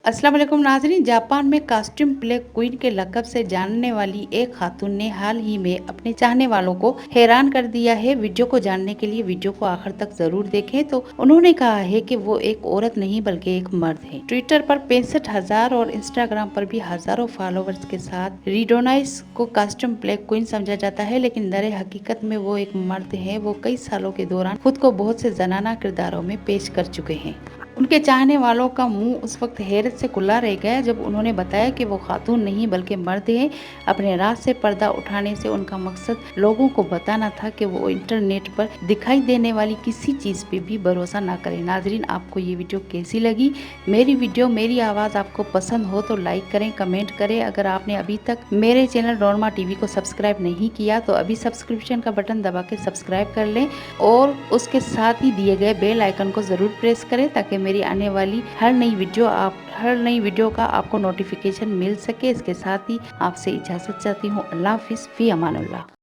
अस्सलाम वालेकुम नाज़रीन। जापान में कॉस्ट्यूम प्ले क्वीन के लक़ब से जानने वाली एक खातून ने हाल ही में अपने चाहने वालों को हैरान कर दिया है। वीडियो को जानने के लिए वीडियो को आखिर तक जरूर देखें। तो उन्होंने कहा है कि वो एक औरत नहीं बल्कि एक मर्द है। ट्विटर पर 65,000 और इंस्टाग्राम पर भी हजारों फॉलोवर्स के साथ रिडोनाइस को कॉस्ट्यूम प्ले क्वीन समझा जाता है, लेकिन दर हकीकत में वो एक मर्द है। वो कई सालों के दौरान खुद को बहुत से जनाना किरदारों में पेश कर चुके हैं। उनके चाहने वालों का मुंह उस वक्त हैरत से खुला रह गया जब उन्होंने बताया कि वो खातून नहीं बल्कि मर्द है। अपने राज से पर्दा उठाने से उनका मकसद लोगों को बताना था कि वो इंटरनेट पर दिखाई देने वाली किसी चीज़ पे भी भरोसा ना करें। नाजरीन, आपको ये वीडियो कैसी लगी? मेरी वीडियो, मेरी आवाज़ आपको पसंद हो तो लाइक करें, कमेंट करें। अगर आपने अभी तक मेरे चैनल नॉर्मा टीवी को सब्सक्राइब नहीं किया तो अभी सब्सक्रिप्शन का बटन दबा के सब्सक्राइब कर लें और उसके साथ ही दिए गए बेल आइकन को ज़रूर प्रेस करें ताकि मेरी आने वाली हर नई वीडियो का आपको नोटिफिकेशन मिल सके। इसके साथ ही आपसे इजाज़त चाहती हूँ। अल्लाह हाफिज़, फ़ी अमानुल्लाह।